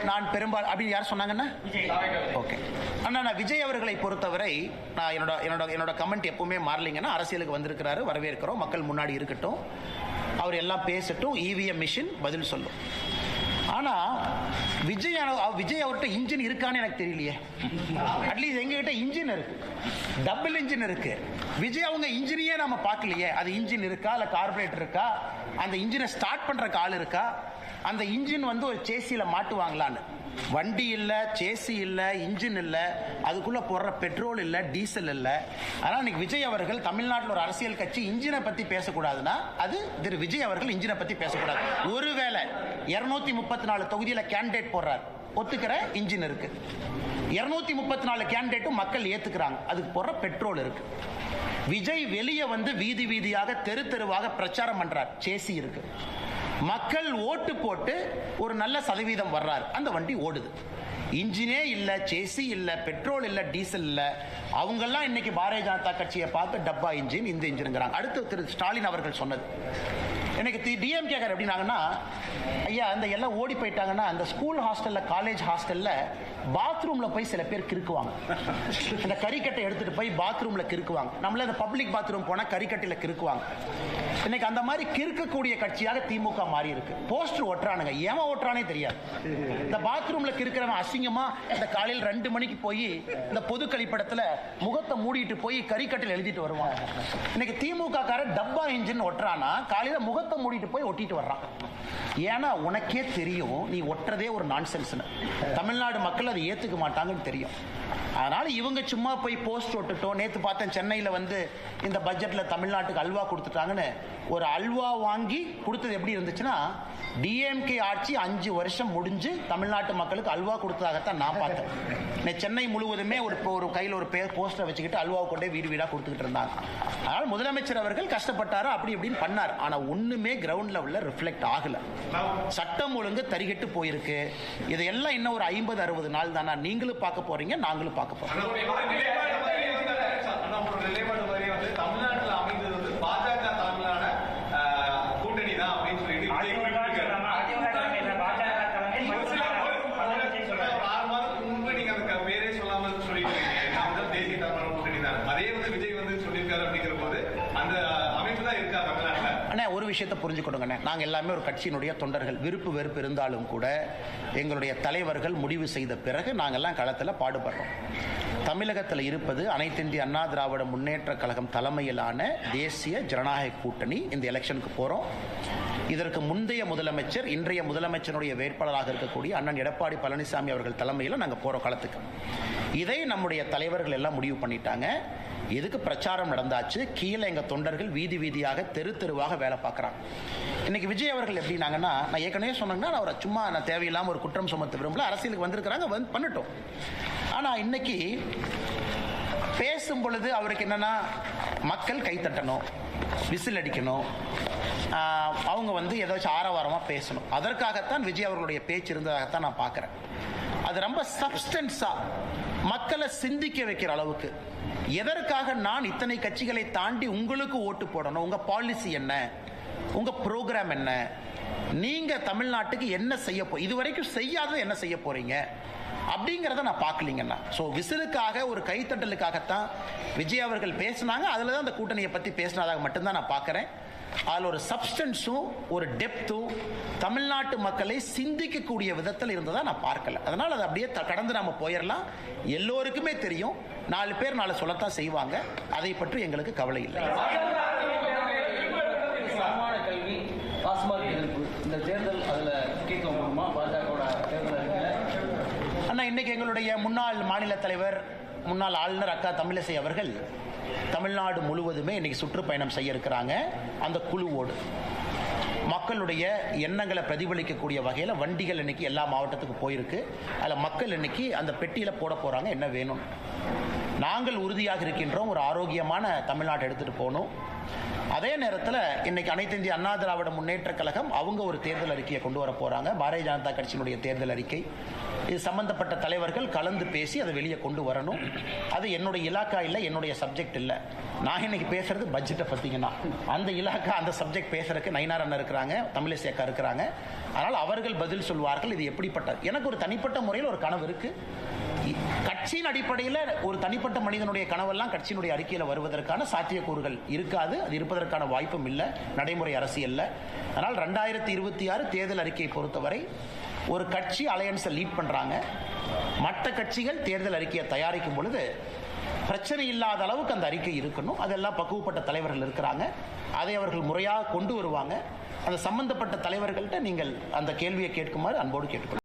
நான் பெரும்பாலும் அப்படின்னு யார் சொன்னாங்கன்னா ஓகே அண்ணா, நான் விஜய் அவர்களை பொறுத்தவரை நான் என்னோட கமெண்ட் எப்பவுமே மாறலிங்கன்னா, அரசியலுக்கு வந்திருக்கிறாரு, வரவேற்கிறோம், மக்கள் முன்னாடி இருக்கட்டும், அவர் எல்லாம் பேசட்டும், இவிஎம் மிஷின் பதில் சொல்லும். ஆனா விஜய் அவர்கிட்ட இன்ஜின் இருக்கான்னு எனக்கு தெரியலையே. அட்லீஸ்ட் எங்ககிட்ட இன்ஜின் இருக்கு, டபுள் இன்ஜின் இருக்கு. விஜய் அவங்க இன்ஜினையே நம்ம பார்க்கலையே. அது இன்ஜின் இருக்கா, இல்ல கார்பரேட்டர் இருக்கா, அந்த இன்ஜினை ஸ்டார்ட் பண்ற ஆள் இருக்கா, அந்த இன்ஜின் வந்து ஒரு சேசியில மாட்டுவாங்களான்னு. வண்டி இல்ல, சேசி இல்ல, இன்ஜின் இல்ல, அதுக்குள்ள போடுற பெட்ரோல் இல்ல, டீசல் இல்ல. ஆனா இன்னைக்கு விஜய் அவர்கள் தமிழ்நாட்டில் ஒரு அரசியல் கட்சி இன்ஜினை பத்தி பேசக்கூடாதுன்னா அது திரு விஜய் அவர்கள் இன்ஜினை பத்தி பேசக்கூடாது. ஒருவேளை 234 தொகுதியில கேண்டிடேட் போடுறாரு, ஒத்துக்கிற இன்ஜின் இருக்கு. 234 கேண்டிடேட்டும் மக்கள் ஏத்துக்கிறாங்க, அதுக்கு போடுற பெட்ரோல் இருக்கு. விஜய் வெளியே வந்து வீதி வீதியாக தெரு தெருவாக பிரச்சாரம் பண்றார், சேசி இருக்கு. மக்கள் ஓட்டு போட்டு ஒரு நல்ல சதவீதம் வர்றாரு, அந்த வண்டி ஓடுது. இன்ஜினே இல்ல, சேசி இல்ல, பெட்ரோல் இல்ல, டீசல் இல்ல. அவங்கெல்லாம் இன்னைக்கு பாரதிய ஜனதா கட்சியை பார்த்து டப்பா இன்ஜின், இந்த இன்ஜின்ங்கிறாங்க. அடுத்து திரு ஸ்டாலின் அவர்கள் சொன்னது எனக்கு டிஎம்கே எப்படின்னாங்கன்னா, ஐயா அந்த எல்லாம் ஓடி போயிட்டாங்கன்னா அந்த ஸ்கூல் ஹாஸ்டல்ல, காலேஜ் ஹாஸ்டல்ல பாத்ரூம்ல போய் சில பேர் கிறுக்குவாங்க. அந்த கறிக்கட்டை எடுத்துட்டு போய் பாத்ரூம்ல கிறுக்குவாங்க. நம்மள அந்த பப்ளிக் பாத்ரூம் போனா கறிக்கட்டையில கிறுக்குவாங்க. இன்னைக்கு அந்த மாதிரி கிறுக்கக்கூடிய கட்சியாக திமுக மாறி இருக்கு. போஸ்டர் ஒட்டுறானுங்க, ஏமா ஒட்டுறானே தெரியாது. இந்த பாத்ரூம்ல கிறுக்கிறவன் அசிங்கமா இந்த காலையில் 2 மணிக்கு போய் இந்த பொது கழிப்படத்துல முகத்தை மூடிட்டு போய் கறிக்கட்டையில் எழுதிட்டு வருவாங்க. இன்னைக்கு திமுக கார டப்பா இன்ஜின் ஒட்டுறானா காலையில முகத்தை மூடிட்டு போய் ஒட்டிட்டு வர்றான். ஏன்னா உனக்கே தெரியும் நீ ஒட்டுறதே ஒரு நான்சென்ஸ். தமிழ்நாடு மக்கள் அதை ஏத்துக்க மாட்டாங்கன்னு தெரியும். அதனால இவங்க சும்மா போய் போஸ்ட் ஒட்டுட்டோம். நேத்து பார்த்தேன் சென்னையில வந்து இந்த பட்ஜெட்ல தமிழ்நாட்டுக்கு அல்வா கொடுத்துட்டாங்கன்னு. ஒரு அல்வா வாங்கி கொடுத்தது எப்படி இருந்துச்சுன்னா, டிஎம்கே ஆட்சி 5 வருஷம் முடிஞ்சு தமிழ்நாட்டு மக்களுக்கு அல்வா கொடுத்ததாகத்தான் நான் பார்த்தேன். சென்னை முழுவதுமே ஒரு கையில் ஒரு போஸ்டர் வச்சுக்கிட்டு அல்வாவை கொண்டே வீடு வீடா கொடுத்துக்கிட்டு இருந்தாங்க. அதனால முதலமைச்சர் அவர்கள் கஷ்டப்பட்டாரு, அப்படி இப்படின்னு பண்ணார். ஆனா ஒண்ணுமே கிரவுண்ட் லெவல்ல ரிஃப்ளெக்ட் ஆகல. சட்டம் ஒழுங்கு தரிகட்டு போயிருக்கு. இதெல்லாம் இன்னும் ஒரு 50-60 நாள் தானா. நீங்களும் பார்க்க போறீங்க, நாங்களும் பார்க்க போறோம். தமிழ்நாட்டில் அமைந்தது வந்து பாஜக தலைமையிலான கூட்டணி தான் அப்படின்னு சொல்லிட்டு 6 மாதத்துக்கு முன்பு நீங்க அந்த பேரே சொல்லாமல் சொல்லிட்டு தேசிய தலைமையிலான கூட்டணி தான். அதே வந்து விஜய் வந்து சொல்லியிருக்காரு அப்படிங்கிற போது அந்த அமைப்பு தான் இருக்கா தமிழ்நாட்டில். அண்ணா ஒரு விஷயத்தை புரிஞ்சுக்கணுங்கண்ணே, நாங்கள் எல்லாமே ஒரு கட்சியினுடைய தொண்டர்கள். விருப்பு வெறுப்பு இருந்தாலும் கூட எங்களுடைய தலைவர்கள் முடிவு செய்த பிறகு நாங்கள்லாம் களத்தில் பாடுபடுறோம். தமிழகத்தில் இருப்பது அனைத்து இந்திய அண்ணா திராவிட முன்னேற்ற கழகம் தலைமையிலான தேசிய ஜனநாயக கூட்டணி. இந்த எலெக்ஷனுக்கு போறோம். இதற்கு முந்தைய முதலமைச்சர், இன்றைய முதலமைச்சருடைய வேட்பாளராக இருக்கக்கூடிய அண்ணன் எடப்பாடி பழனிசாமி அவர்கள் தலைமையில் நாங்கள் போறோம் களத்துக்கு. இதை நம்முடைய தலைவர்கள் எல்லாம் முடிவு பண்ணிட்டாங்க. எதுக்கு பிரச்சாரம் நடந்தாச்சு, கீழே எங்க தொண்டர்கள் வீதி வீதியாக தெரு தெருவாக வேலை பார்க்கறாங்க. இன்னைக்கு விஜய் அவர்கள் எப்படின்னாங்கன்னா, நான் ஏற்கனவே சொன்னேன்னா அவரை சும்மா நான் தேவையில்லாம ஒரு குற்றம் சுமத்த விரும்பல. அரசியலுக்கு வந்திருக்கிறாங்க, பண்ணட்டும். ஆனா இன்னைக்கு பேசும் பொழுது அவருக்கு என்னன்னா, மக்கள் கைத்தட்டணும், விசில் அடிக்கணும், அவங்க வந்து ஏதாச்சும் ஆரவாரமா பேசணும். அதற்காகத்தான் விஜய் அவர்களுடைய பேச்சு இருந்ததாகத்தான் நான் பார்க்கிறேன். அது ரொம்ப சப்ஸ்டன்ஸா மக்களை சிந்திக்க வைக்கிற அளவுக்கு, எதற்காக நான் இத்தனை கட்சிகளை தாண்டி உங்களுக்கு ஓட்டு போடணும், உங்க பாலிசி என்ன, உங்க ப்ரோக்ராம் என்ன, நீங்க தமிழ்நாட்டுக்கு என்ன செய்ய இதுவரைக்கும் செய்யாத என்ன செய்ய போறீங்க அப்படிங்கிறத நான் பார்க்கலீங்கன்னா. ஸோ விசிலுக்காக, ஒரு கைத்தட்டலுக்காகத்தான் விஜய் அவர்கள் பேசினாங்க. அதில் தான் அந்த கூட்டணியை பற்றி பேசினதாக மட்டும்தான் நான் பார்க்குறேன். அதில் ஒரு சப்ஸ்டன்ஸும் ஒரு டெப்த்தும் தமிழ்நாட்டு மக்களை சிந்திக்கக்கூடிய விதத்தில் இருந்ததா நான் பார்க்கல. அதனால் அதை அப்படியே கடந்து நாம போயிடலாம். எல்லோருக்குமே தெரியும், 4 பேர் 4 சொல்லத்தான் செய்வாங்க. அதை பற்றி எங்களுக்கு கவலை இல்லை. இந்த தேர்தல் அதில் முக்கியத்துவம் கொடுமா பாஜகவோட தேர்தல்? அண்ணா இன்னைக்கு எங்களுடைய முன்னாள் மாநில தலைவர், முன்னாள் ஆளுநர் அக்கா தமிழிசை அவர்கள் தமிழ்நாடு முழுவதுமே இன்னைக்கு சுற்றுப்பயணம் செய்ய இருக்கிறாங்க. அந்த குழுவோடு மக்களுடைய எண்ணங்களை பிரதிபலிக்கக்கூடிய வகையில் வண்டிகள் இன்னைக்கு எல்லா மாவட்டத்துக்கும் போயிருக்கு. அதில் மக்கள் இன்னைக்கு அந்த பெட்டியில் போட போறாங்க என்ன வேணும். நாங்கள் உறுதியாக இருக்கின்றோம், ஒரு ஆரோக்கியமான தமிழ்நாட்டை எடுத்துட்டு போகணும். அதே நேரத்தில் இன்னைக்கு அனைத்து இந்திய அண்ணா திராவிட முன்னேற்ற கழகம் அவங்க ஒரு தேர்தல் அறிக்கையை கொண்டு வர போறாங்க. பாரதிய ஜனதா கட்சியினுடைய தேர்தல் அறிக்கை. இது சம்பந்தப்பட்ட தலைவர்கள் கலந்து பேசி அதை வெளியே கொண்டு வரணும். அது என்னுடைய இலாக்கா இல்லை, என்னுடைய சப்ஜெக்ட் இல்லை. நான் இன்னைக்கு பேசுறது பட்ஜெட்டை பத்திங்கன்னா அந்த இலாக்கா அந்த சப்ஜெக்ட் பேசுறதுக்கு நயினார் அண்ணா இருக்கிறாங்க, தமிழிசை அக்கா இருக்கிறாங்க. அதனால் அவர்கள் பதில் சொல்வார்கள். இது எப்படிப்பட்ட, எனக்கு ஒரு தனிப்பட்ட முறையில் ஒரு கனவு இருக்கு. கட்சியின் அடிப்படையில் ஒரு தனிப்பட்ட மனிதனுடைய கனவெல்லாம் கட்சியினுடைய அறிக்கையில் வருவதற்கான சாத்தியக்கூறுகள் இருக்காது. அது இருப்பதற்கான வாய்ப்பும் இல்லை நடைமுறை அரசியல்ல. அதனால் 2026 தேர்தல் அறிக்கையை பொறுத்தவரை ஒரு கட்சி அலையன்ஸை லீட் பண்றாங்க. மற்ற கட்சிகள் தேர்தல் அறிக்கையை தயாரிக்கும் பொழுது பிரச்சனை இல்லாத அளவுக்கு அந்த அறிக்கை இருக்கணும். அதெல்லாம் பக்குவப்பட்ட தலைவர்கள் இருக்கிறாங்க. அதை அவர்கள் முறையாக கொண்டு வருவாங்க. அந்த சம்பந்தப்பட்ட தலைவர்கள்ட்ட நீங்கள் அந்த கேள்வியை கேட்குமாறு அன்போடு கேட்டுக்கொள்ளுங்கள்.